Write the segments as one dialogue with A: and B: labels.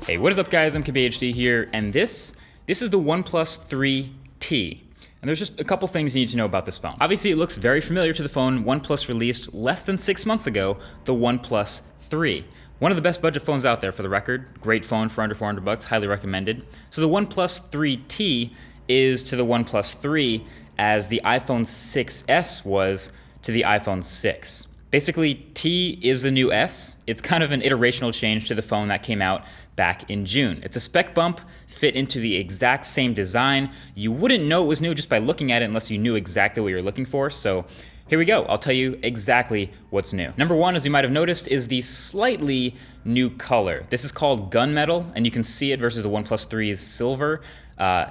A: Hey, what is up guys? I'm KBHD here, and this is the OnePlus 3T. And there's just a couple things you need to know about this phone. Obviously, it looks very familiar to the phone OnePlus released less than 6 months ago, the OnePlus 3. One of the best budget phones out there, for the record. Great phone for under 400 bucks, highly recommended. So the OnePlus 3T is to the OnePlus 3 as the iPhone 6S was to the iPhone 6. Basically, T is the new S. It's kind of an iterational change to the phone that came out back in June. It's a spec bump, fit into the exact same design. You wouldn't know it was new just by looking at it unless you knew exactly what you're looking for. So here we go. I'll tell you exactly what's new. Number one, as you might have noticed, is the slightly new color. This is called Gunmetal, and you can see it versus the OnePlus 3's silver.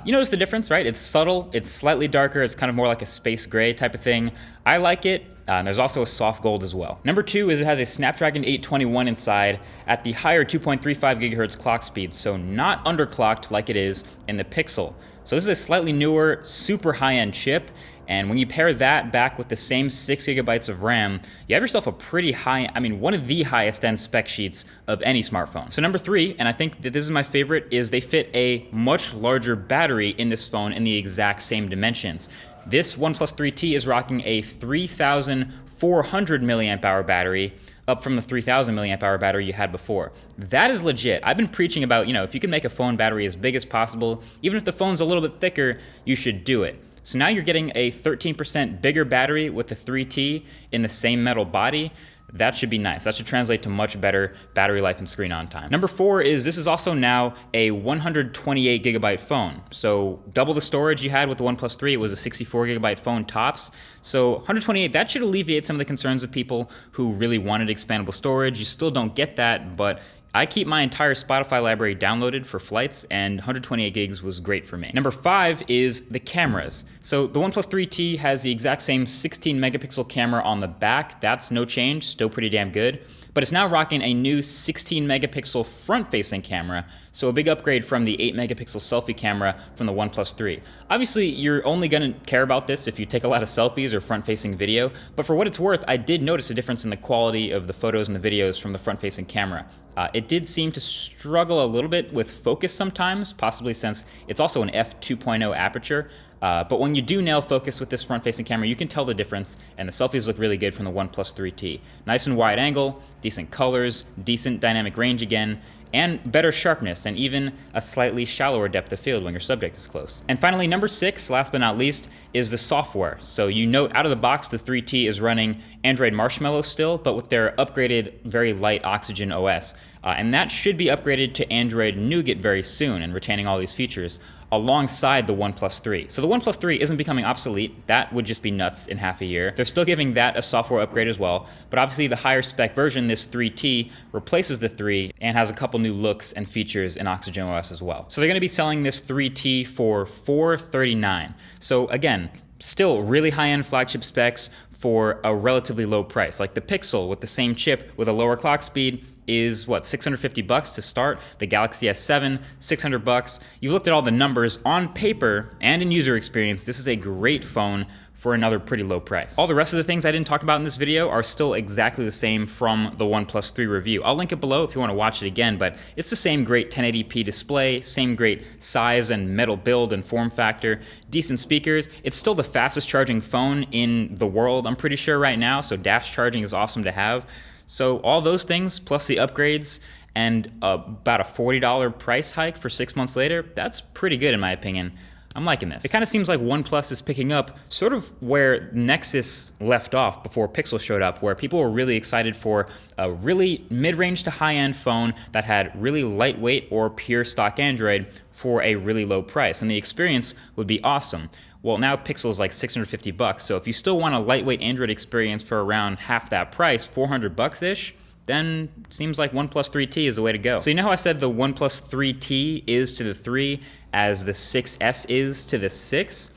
A: You notice the difference, right? It's subtle, it's slightly darker, it's kind of more like a space gray type of thing. I like it. And there's also a soft gold as well. Number two is it has a Snapdragon 821 inside at the higher 2.35 gigahertz clock speed, so not underclocked like it is in the Pixel. So this is a slightly newer, super high-end chip, and when you pair that back with the same 6 gigabytes of RAM, you have yourself a pretty high, one of the highest end spec sheets of any smartphone. So number three, and I think that this is my favorite, is they fit a much larger battery in this phone in the exact same dimensions. This OnePlus 3T is rocking a 3,400 milliamp hour battery, up from the 3,000 milliamp hour battery you had before. That is legit. I've been preaching about, if you can make a phone battery as big as possible, even if the phone's a little bit thicker, you should do it. So now you're getting a 13% bigger battery with the 3T in the same metal body. That should be nice. That should translate to much better battery life and screen on time. Number four is this is also now a 128 gigabyte phone. So double the storage you had with the OnePlus 3. It was a 64 gigabyte phone tops. So 128, that should alleviate some of the concerns of people who really wanted expandable storage. You still don't get that, but I keep my entire Spotify library downloaded for flights, and 128 gigs was great for me. Number five is the cameras. So the OnePlus 3T has the exact same 16 megapixel camera on the back. That's no change, still pretty damn good. But it's now rocking a new 16 megapixel front-facing camera, so a big upgrade from the 8 megapixel selfie camera from the OnePlus 3. Obviously, you're only gonna care about this if you take a lot of selfies or front-facing video, but for what it's worth, I did notice a difference in the quality of the photos and the videos from the front-facing camera. It did seem to struggle a little bit with focus sometimes, possibly since it's also an f2.0 aperture. But when you do nail focus with this front-facing camera, you can tell the difference, and the selfies look really good from the OnePlus 3T. Nice and wide angle, decent colors, decent dynamic range again, and better sharpness, and even a slightly shallower depth of field when your subject is close. And finally, number six, last but not least, is the software. So you note out of the box, the 3T is running Android Marshmallow still, but with their upgraded, very light Oxygen OS. And that should be upgraded to Android Nougat very soon and retaining all these features alongside the OnePlus 3. So the OnePlus 3 isn't becoming obsolete. That would just be nuts in half a year. They're still giving that a software upgrade as well, but obviously the higher spec version, this 3T, replaces the 3 and has a couple new looks and features in Oxygen OS as well. So they're gonna be selling this 3T for $439. So again, still really high-end flagship specs for a relatively low price. Like the Pixel with the same chip with a lower clock speed is what, 650 bucks to start. The Galaxy S7, 600 bucks. You've looked at all the numbers on paper and in user experience. This is a great phone for another pretty low price. All the rest of the things I didn't talk about in this video are still exactly the same from the OnePlus 3 review. I'll link it below if you want to watch it again, but it's the same great 1080p display, same great size and metal build and form factor, decent speakers. It's still the fastest charging phone in the world, I'm pretty sure right now, so dash charging is awesome to have. So all those things, plus the upgrades, and about a $40 price hike for 6 months later, that's pretty good in my opinion. I'm liking this. It kind of seems like OnePlus is picking up sort of where Nexus left off before Pixel showed up, where people were really excited for a really mid-range to high-end phone that had really lightweight or pure stock Android for a really low price, and the experience would be awesome. Well, now Pixel's like 650 bucks, so if you still want a lightweight Android experience for around half that price, 400 bucks-ish, then it seems like OnePlus 3T is the way to go. So you know how I said the OnePlus 3T is to the 3 as the 6S is to the 6?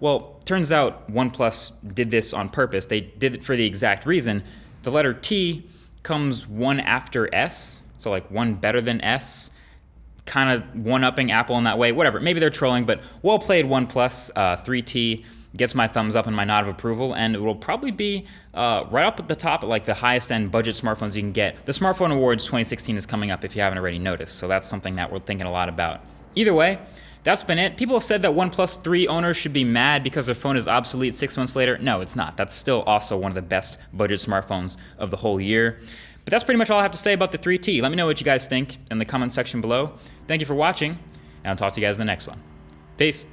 A: Well, turns out OnePlus did this on purpose. They did it for the exact reason. The letter T comes one after S, so like one better than S, kind of one-upping Apple in that way, whatever. Maybe they're trolling, but well played OnePlus 3T. gets my thumbs up and my nod of approval, and it will probably be right up at the top at like the highest end budget smartphones you can get. The Smartphone Awards 2016 is coming up if you haven't already noticed, so that's something that we're thinking a lot about. Either way, that's been it. People have said that OnePlus 3 owners should be mad because their phone is obsolete 6 months later. No, it's not. That's still also one of the best budget smartphones of the whole year. But that's pretty much all I have to say about the 3T. Let me know what you guys think in the comment section below. Thank you for watching, and I'll talk to you guys in the next one. Peace.